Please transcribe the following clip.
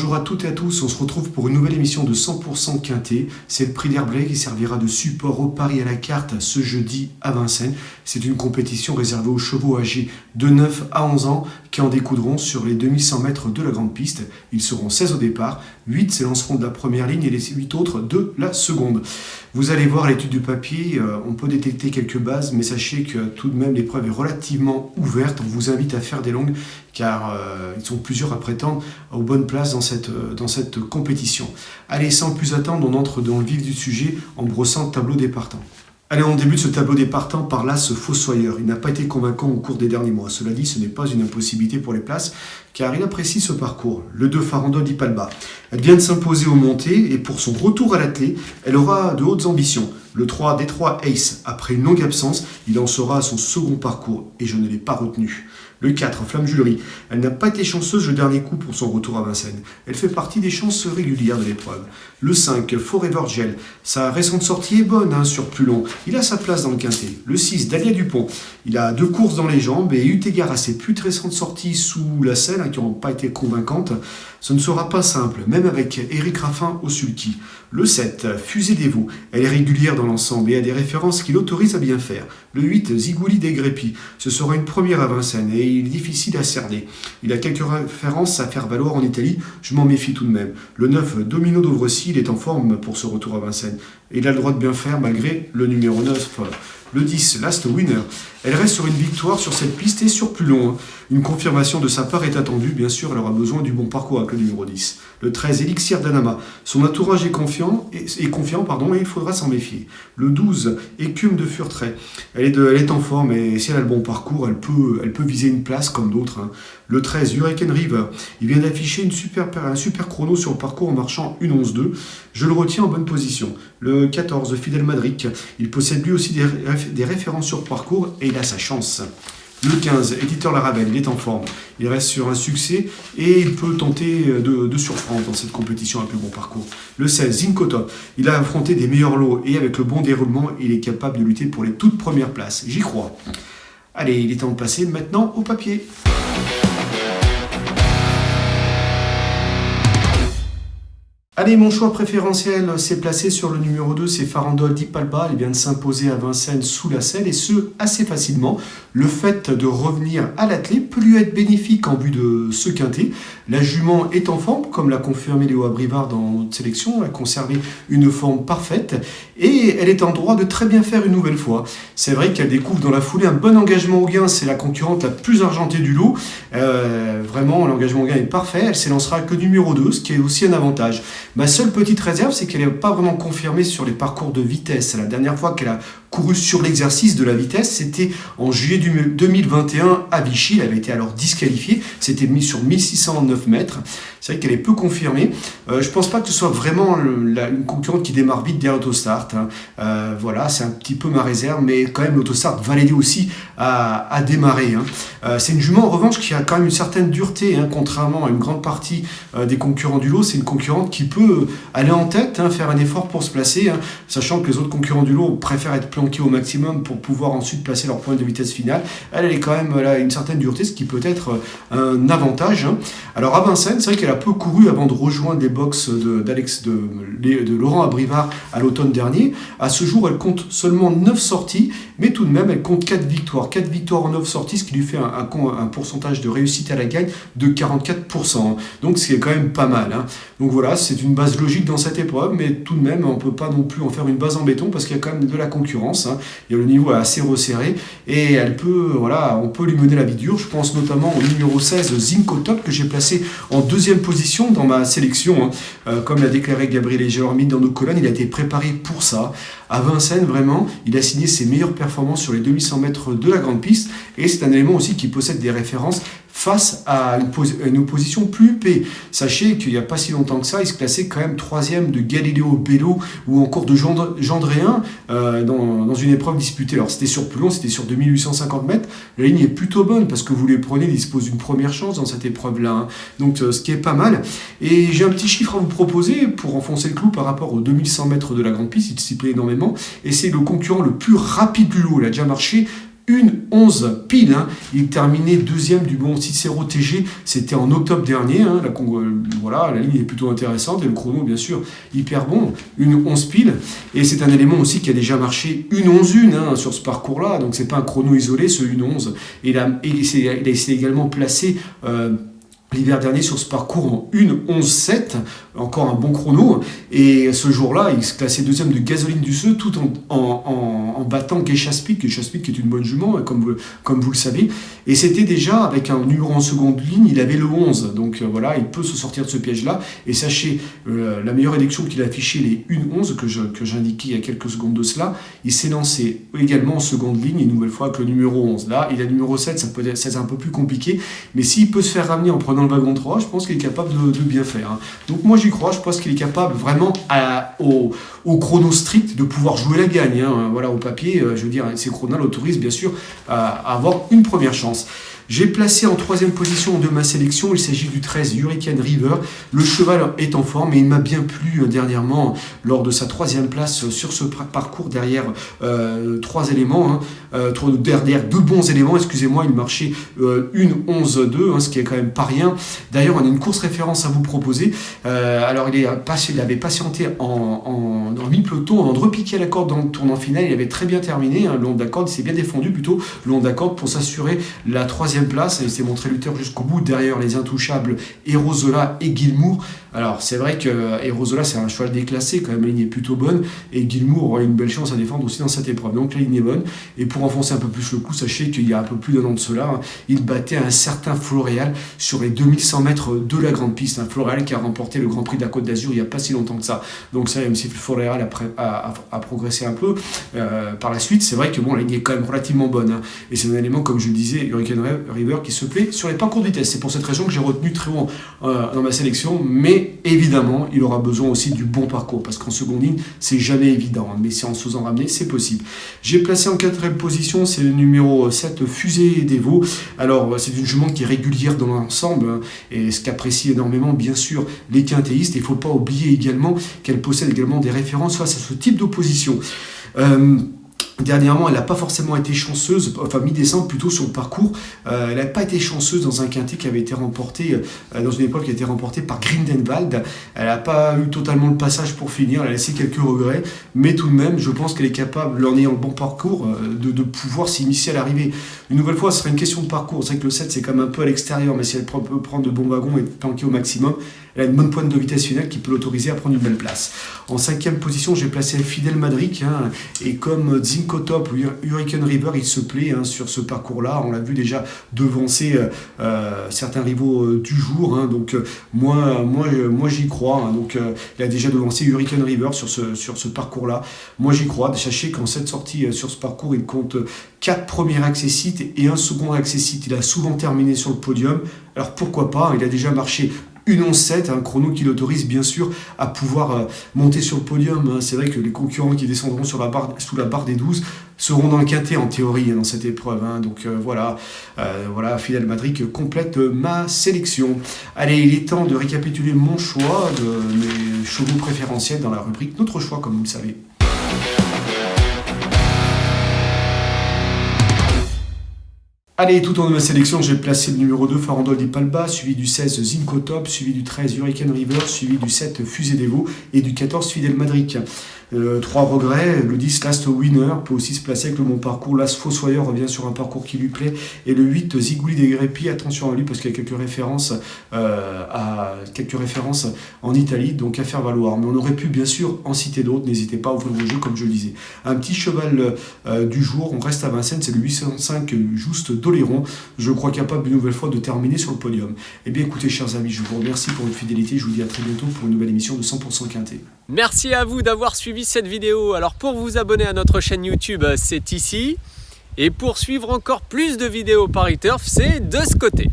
bonjour à toutes et à tous, on se retrouve pour une nouvelle émission de 100% Quintet. C'est le prix d'Herblay qui servira de support au pari à la carte ce jeudi à Vincennes. C'est une compétition réservée aux chevaux âgés de 9 à 11 ans qui en découdront sur les 2100 mètres de la grande piste. Ils seront 16 au départ, 8 s'élanceront de la première ligne et les 8 autres de la seconde. Vous allez voir l'étude du papier, on peut détecter quelques bases, mais sachez que tout de même l'épreuve est relativement ouverte. On vous invite à faire des longues car ils sont plusieurs à prétendre aux bonnes places dans cette compétition. Allez, sans plus attendre, on entre dans le vif du sujet en brossant le tableau des partants. Allez, on débute ce tableau des partants par l'As Fossoyeur. Il n'a pas été convaincant au cours des derniers mois. Cela dit, ce n'est pas une impossibilité pour les places, car il apprécie ce parcours. Le 2 Farandole d'Ipalba. Elle vient de s'imposer aux montées, et pour son retour à l'attelé, elle aura de hautes ambitions. Le 3 Détroit Ace, après une longue absence, il en sera à son second parcours, et je ne l'ai pas retenu. Le 4, Flamme Julerie. Elle n'a pas été chanceuse le dernier coup pour son retour à Vincennes. Elle fait partie des chances régulières de l'épreuve. Le 5, Forever Gel. Sa récente sortie est bonne sur plus long. Il a sa place dans le quintet. Le 6, Dalia Dupont. Il a 2 courses dans les jambes et eu égard à ses plus récentes sorties sous la selle qui n'ont pas été convaincantes. Ce ne sera pas simple, même avec Eric Raffin au sulky. Le 7, Fusée des Vaux. Elle est régulière dans l'ensemble et a des références qui l'autorisent à bien faire. Le 8, Zigouli des Grépis. Ce sera une première à Vincennes et il est difficile à cerner. Il a quelques références à faire valoir en Italie, je m'en méfie tout de même. Le 9, Domino d'Auvrecy, il est en forme pour ce retour à Vincennes. Et il a le droit de bien faire malgré le numéro 9. Le 10, Last Winner. Elle reste sur une victoire sur cette piste et sur plus long. Une confirmation de sa part est attendue, bien sûr, elle aura besoin du bon parcours avec le numéro 10. Le 13, Elixir d'Anama. Son entourage est confiant, et il faudra s'en méfier. Le 12, Écume de Furtray. Elle est en forme et si elle a le bon parcours, elle peut viser une place comme d'autres. Le 13, Hurricane River. Il vient d'afficher un super chrono sur le parcours en marchant 1:11.2. Je le retiens en bonne position. Le 14, Fidel Madric. Il possède lui aussi des références sur le parcours et il a sa chance. Le 15, Éditeur Laravel, il est en forme. Il reste sur un succès et il peut tenter de surprendre dans cette compétition avec le bon parcours. Le 16, Zincotop. Il a affronté des meilleurs lots et avec le bon déroulement, il est capable de lutter pour les toutes premières places. J'y crois. Allez, il est temps de passer maintenant au papier. Allez, mon choix préférentiel s'est placé sur le numéro 2, c'est Farandole d'Ipalba. Elle vient de s'imposer à Vincennes sous la selle et ce, assez facilement. Le fait de revenir à l'attelé peut lui être bénéfique en vue de ce quintet. La jument est en forme, comme l'a confirmé Léo Abrivard dans notre sélection. Elle a conservé une forme parfaite et elle est en droit de très bien faire une nouvelle fois. C'est vrai qu'elle découvre dans la foulée un bon engagement au gain. C'est la concurrente la plus argentée du lot. Vraiment, l'engagement au gain est parfait. Elle s'élancera que numéro 2, ce qui est aussi un avantage. Ma seule petite réserve, c'est qu'elle n'est pas vraiment confirmée sur les parcours de vitesse. La dernière fois qu'elle a couru sur l'exercice de la vitesse, c'était en juillet 2021 à Vichy. Elle avait été alors disqualifiée. C'était mis sur 1609 mètres. C'est vrai qu'elle est peu confirmée. Je ne pense pas que ce soit vraiment une concurrente qui démarre vite derrière l'Autostart. Voilà, c'est un petit peu ma réserve, mais quand même l'Autostart va l'aider aussi à démarrer. C'est une jument en revanche qui a quand même une certaine dureté, contrairement à une grande partie des concurrents du lot. C'est une concurrente qui peut aller en tête, faire un effort pour se placer, sachant que les autres concurrents du lot préfèrent être planqués au maximum pour pouvoir ensuite placer leur point de vitesse finale. Elle est quand même une certaine dureté, ce qui peut être un avantage. Alors à Vincennes, c'est vrai qu'elle a peu couru avant de rejoindre les box de Laurent Abrivard à l'automne dernier. À ce jour, elle compte seulement 9 sorties, mais tout de même, elle compte 4 victoires. 4 victoires en 9 sorties, ce qui lui fait un pourcentage de réussite à la gagne de 44%. Donc c'est quand même pas mal. Donc voilà, c'est une base logique dans cette épreuve, mais tout de même, on ne peut pas non plus en faire une base en béton parce qu'il y a quand même de la concurrence. Il y a le niveau assez resserré et on peut lui mener la vie dure. Je pense notamment au numéro 16, Zincotop, que j'ai placé en deuxième position dans ma sélection. Comme l'a déclaré Gabriel Gélormide dans nos colonnes, il a été préparé pour ça. À Vincennes, vraiment, il a signé ses meilleures performances sur les 2100 mètres de la grande piste et c'est un élément aussi qui possède des références face à une opposition plus huppée. Sachez qu'il n'y a pas si longtemps que ça, il se classait quand même 3e de Galileo Bello ou encore de Gendréen dans une épreuve disputée. Alors c'était sur plus long, c'était sur 2850 mètres. La ligne est plutôt bonne parce que vous les prenez, il dispose d'une première chance dans cette épreuve-là. Donc ce qui est pas mal. Et j'ai un petit chiffre à vous proposer pour enfoncer le clou par rapport aux 2100 mètres de la grande piste. Il s'y plaît énormément. Et c'est le concurrent le plus rapide du lot. Il a déjà marché 1,11 pile. Hein. Il terminait deuxième du bon Cicero TG. C'était en octobre dernier. Hein. Voilà, la ligne est plutôt intéressante. Et le chrono, bien sûr, hyper bon. 1,11 pile. Et c'est un élément aussi qui a déjà marché 1,11 hein, sur ce parcours-là. Donc, c'est pas un chrono isolé, ce 1,11. Et il s'est également placé... l'hiver dernier sur ce parcours en 1,11,7, encore un bon chrono. Et ce jour-là, il se classait deuxième de Gasoline du Seu tout en battant Geisha Speed. Geisha Speed qui est une bonne jument, comme vous le savez. Et c'était déjà, avec un numéro en seconde ligne, il avait le 11. Donc voilà, il peut se sortir de ce piège-là. Et sachez, la meilleure élection qu'il a affichée, les 1,11 que j'indiquais il y a quelques secondes de cela, il s'est lancé également en seconde ligne, une nouvelle fois avec le numéro 11. Là, il a le numéro 7, c'est un peu plus compliqué. Mais s'il peut se faire ramener en prenant le wagon 3, je pense qu'il est capable de bien faire. Hein. Donc moi j'y crois, je pense qu'il est capable vraiment au chrono strict de pouvoir jouer la gagne. Hein. Voilà, au papier, je veux dire, ces chronos l'autorisent bien sûr à avoir une première chance. J'ai placé en troisième position de ma sélection, il s'agit du 13 Hurricane River. Le cheval est en forme et il m'a bien plu dernièrement lors de sa troisième place sur ce parcours derrière trois éléments, derrière deux bons éléments, excusez-moi, il marchait 1,11,2, hein, ce qui est quand même pas rien. D'ailleurs, on a une course référence à vous proposer. Alors, il avait patienté en mi-peloton, avant de repiquer la corde dans le tournant final, il avait très bien terminé, hein, le long de la corde, il s'est bien défendu plutôt, le long de la corde pour s'assurer la troisième place, et il s'est montré lutteur jusqu'au bout, derrière les intouchables Erosola et Gilmour. Alors c'est vrai que Erosola c'est un cheval déclassé, quand même la ligne est plutôt bonne, et Gilmour aura une belle chance à défendre aussi dans cette épreuve, donc la ligne est bonne. Et pour enfoncer un peu plus le coup, sachez qu'il y a un peu plus d'un an de cela, hein, il battait un certain Floréal sur les 2100 mètres de la grande piste, un Floréal qui a remporté le Grand Prix de la Côte d'Azur il n'y a pas si longtemps que ça, donc ça même si Floréal a progressé un peu par la suite, c'est vrai que bon, la ligne est quand même relativement bonne, hein, et c'est un élément, comme je le disais, Hurricane River qui se plaît sur les parcours de vitesse. C'est pour cette raison que j'ai retenu très haut dans ma sélection, mais évidemment il aura besoin aussi du bon parcours, parce qu'en seconde ligne c'est jamais évident, hein, mais si en se faisant ramener c'est possible. J'ai placé en quatrième position, c'est le numéro 7 Fusée des Veaux. Alors c'est une jument qui est régulière dans l'ensemble, hein, et ce qu'apprécient énormément bien sûr les quintéistes. Il ne faut pas oublier également qu'elle possède également des références face à ce type d'opposition. Dernièrement, elle n'a pas forcément été chanceuse, enfin mi-décembre plutôt sur le parcours, elle n'a pas été chanceuse dans un quintet qui avait été remporté, dans une époque qui a été remportée par Grindelwald. Elle n'a pas eu totalement le passage pour finir, elle a laissé quelques regrets, mais tout de même, je pense qu'elle est capable, en ayant le bon parcours, de pouvoir s'initier à l'arrivée. Une nouvelle fois, ce sera une question de parcours. C'est vrai que le 7, c'est quand même un peu à l'extérieur, mais si elle peut prendre de bons wagons et planquer au maximum, elle a une bonne pointe de vitesse finale qui peut l'autoriser à prendre une belle place. En cinquième position, j'ai placé Fidel Madric, hein, et comme Zinkotop, Hurricane River, il se plaît hein, sur ce parcours-là. On l'a vu déjà devancer certains rivaux du jour. Hein, donc moi j'y crois. Hein, donc il a déjà devancé Hurricane River sur ce parcours-là. Moi j'y crois. Sachez qu'en cette sortie sur ce parcours, il compte 4 premiers accessites et un second accessite. Il a souvent terminé sur le podium. Alors pourquoi pas, il a déjà marché 1,11,7, un chrono qui l'autorise bien sûr à pouvoir monter sur le podium. C'est vrai que les concurrents qui descendront sous la barre des 12 seront dans le quintet en théorie dans cette épreuve. Hein. Donc voilà, Fidel Madric complète ma sélection. Allez, il est temps de récapituler mon choix de mes chevaux préférentiels dans la rubrique Notre choix, comme vous le savez. Allez, tout en haut de ma sélection, j'ai placé le numéro 2, Farandole di Palba, suivi du 16, Zinkotop, suivi du 13, Hurricane River, suivi du 7, Fusée des Veaux, et du 14, Fidel Madric. 3 regrets, le 10, Last Winner, peut aussi se placer avec le bon parcours. L'As Fossoyeur revient sur un parcours qui lui plaît. Et le 8, Zigouli des Greppi, attention à lui parce qu'il y a quelques références en Italie, donc à faire valoir. Mais on aurait pu bien sûr en citer d'autres, n'hésitez pas à ouvrir vos jeux comme je le disais. Un petit cheval du jour, on reste à Vincennes, c'est le 805 Juste d'Oléron, je crois capable une nouvelle fois de terminer sur le podium. Eh bien écoutez chers amis, je vous remercie pour votre fidélité, je vous dis à très bientôt pour une nouvelle émission de 100% Quintet. Merci à vous d'avoir suivi cette vidéo. Alors pour vous abonner à notre chaîne YouTube, c'est ici. Et pour suivre encore plus de vidéos Paris Turf, c'est de ce côté.